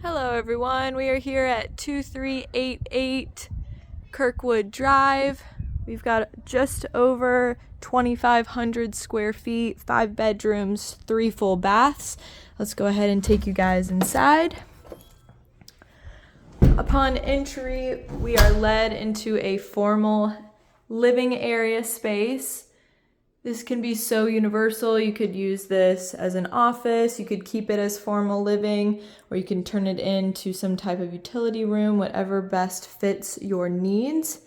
Hello everyone, we are here at 2388 Kirkwood Drive. We've got just over 2,500 square feet, 5 bedrooms, 3 full baths. Let's go ahead and take you guys inside. Upon entry, we are led into a formal living area space. This can be so universal. You could use this as an office, you could keep it as formal living, or you can turn it into some type of utility room, whatever best fits your needs.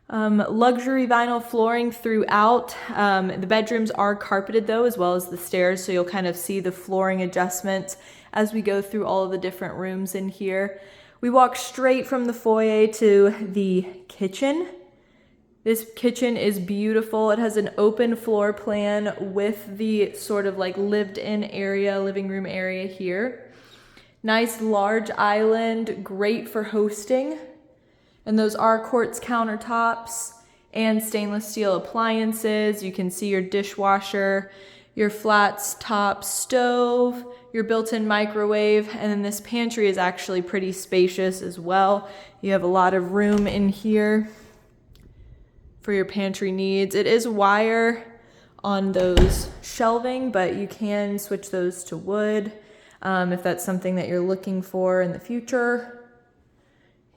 Luxury vinyl flooring throughout. The bedrooms are carpeted though, as well as the stairs, so you'll kind of see the flooring adjustments as we go through all of the different rooms in here. We walk straight from the foyer to the kitchen. This kitchen is beautiful. It has an open floor plan with the sort of like lived-in area, living room area here. Nice large island, great for hosting. And those are quartz countertops and stainless steel appliances. You can see your dishwasher, your flat top stove, your built-in microwave, and then this pantry is actually pretty spacious as well. You have a lot of room in here for your pantry needs. It is wire on those shelving, but you can switch those to wood if that's something that you're looking for in the future.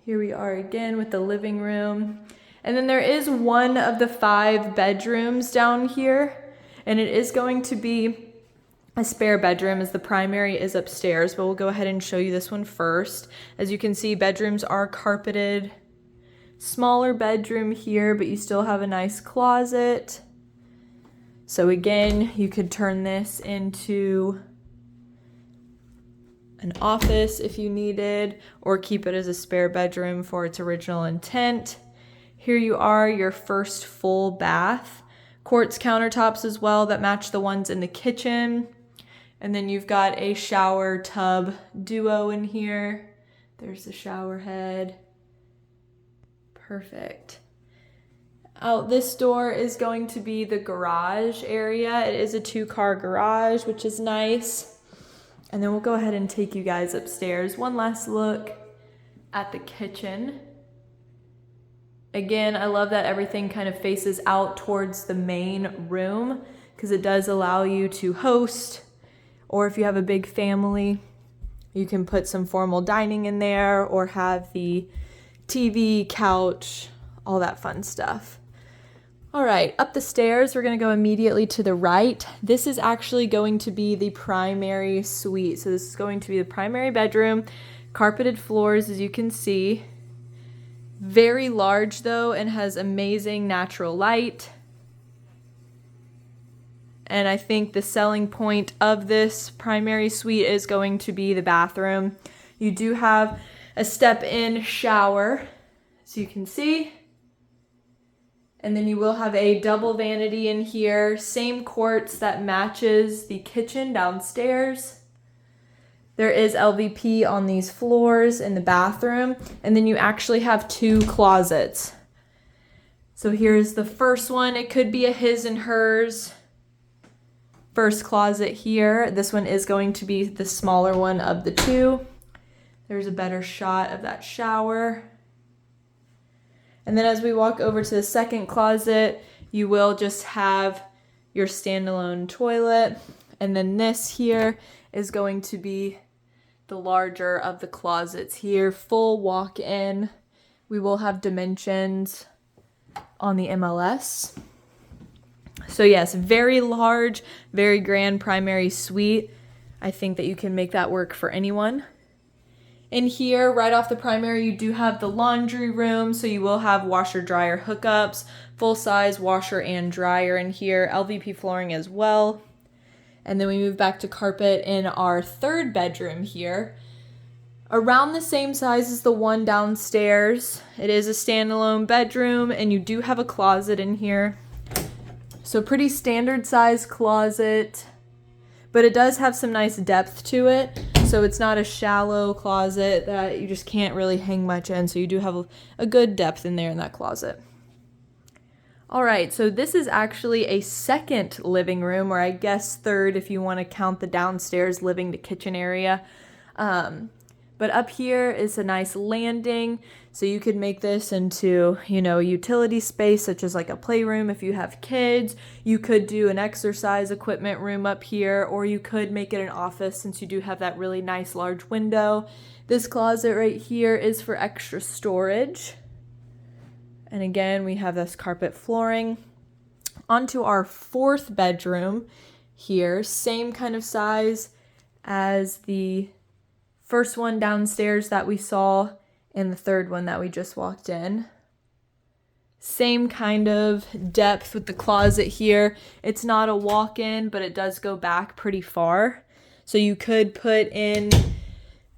Here we are again with the living room. And then there is one of the 5 bedrooms down here, and it is going to be a spare bedroom as the primary is upstairs, but we'll go ahead and show you this one first. As you can see, bedrooms are carpeted. Smaller bedroom here, but you still have a nice closet. So again, you could turn this into an office if you needed, or keep it as a spare bedroom for its original intent. Here you are, your first full bath. Quartz countertops as well that match the ones in the kitchen. And then you've got a shower tub duo in here. There's the shower head. Perfect. Out this door is going to be the garage area. It is a 2-car garage, which is nice. And then we'll go ahead and take you guys upstairs. One last look at the kitchen. Again, I love that everything kind of faces out towards the main room because it does allow you to host, or if you have a big family, you can put some formal dining in there or have the TV, couch, all that fun stuff. All right, up the stairs, we're gonna go immediately to the right. This is actually going to be the primary suite. So this is going to be the primary bedroom, carpeted floors, as you can see. Very large though, and has amazing natural light. And I think the selling point of this primary suite is going to be the bathroom. You do have a step-in shower, so you can see. And then you will have a double vanity in here, same quartz that matches the kitchen downstairs. There is LVP on these floors in the bathroom, and then you actually have 2 closets. So here's the first one. It could be a his and hers. First closet here. This one is going to be the smaller one of the 2. There's a better shot of that shower. And then as we walk over to the second closet, you will just have your standalone toilet. And then this here is going to be the larger of the closets here. Full walk-in. We will have dimensions on the MLS. So yes, very large, very grand primary suite. I think that you can make that work for anyone. In here, right off the primary, you do have the laundry room, so you will have washer dryer hookups, full-size washer and dryer in here, LVP flooring as well. And then we move back to carpet in our 3rd bedroom here. Around the same size as the one downstairs. It is a standalone bedroom, and you do have a closet in here. So pretty standard size closet, but it does have some nice depth to it. So it's not a shallow closet that you just can't really hang much in. So you do have a good depth in there in that closet. All right, so this is actually a second living room, or I guess third if you want to count the downstairs living to kitchen area. But up here is a nice landing, so you could make this into, you know, utility space such as like a playroom if you have kids. You could do an exercise equipment room up here, or you could make it an office since you do have that really nice large window. This closet right here is for extra storage. And again, we have this carpet flooring. Onto our fourth bedroom here, same kind of size as the first one downstairs that we saw and the third one that we just walked in. Same kind of depth with the closet here. It's not a walk-in, but it does go back pretty far. So you could put in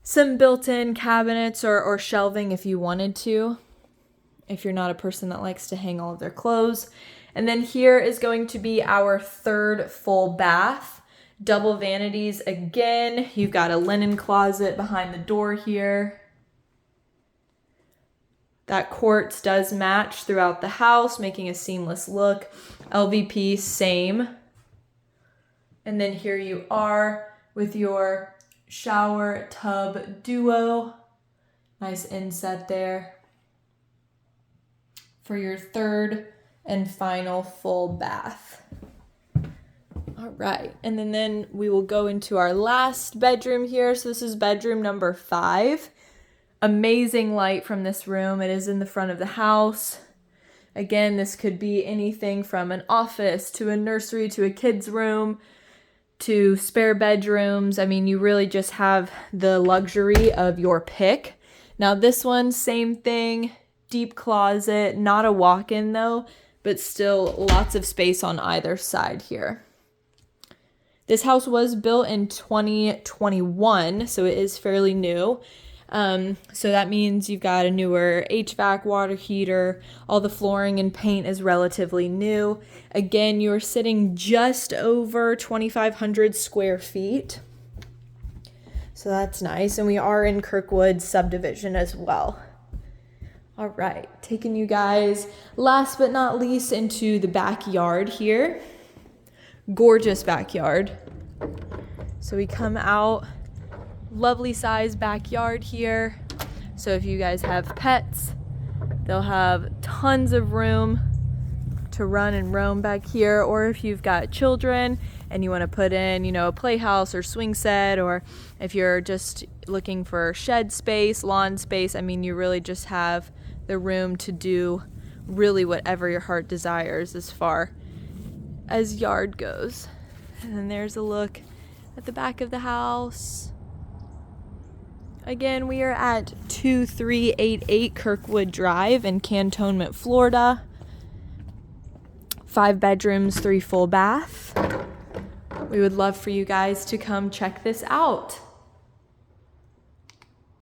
some built-in cabinets or shelving if you wanted to, if you're not a person that likes to hang all of their clothes. And then here is going to be our third full bath. Double vanities again. You've got a linen closet behind the door here. That quartz does match throughout the house, making a seamless look. LVP, same. And then here you are with your shower tub duo. Nice inset there for your third and final full bath. All right, and then we will go into our last bedroom here. So this is bedroom number 5. Amazing light from this room. It is in the front of the house. Again, this could be anything from an office to a nursery to a kid's room to spare bedrooms. I mean, you really just have the luxury of your pick. Now this one, same thing, deep closet, not a walk-in though, but still lots of space on either side here. This house was built in 2021, so it is fairly new. So that means you've got a newer HVAC, water heater, all the flooring and paint is relatively new. Again, you're sitting just over 2,500 square feet. So that's nice. And we are in Kirkwood subdivision as well. All right, taking you guys last but not least into the backyard here. Gorgeous backyard. So we come out, lovely size backyard here. So if you guys have pets, they'll have tons of room to run and roam back here. Or if you've got children and you want to put in, you know, a playhouse or swing set, or if you're just looking for shed space, lawn space, I mean, you really just have the room to do really whatever your heart desires as far as yard goes. And then there's a look at the back of the house. Again, we are at 2388 Kirkwood Drive in Cantonment, Florida. 5 bedrooms, 3 full bath. We would love for you guys to come check this out.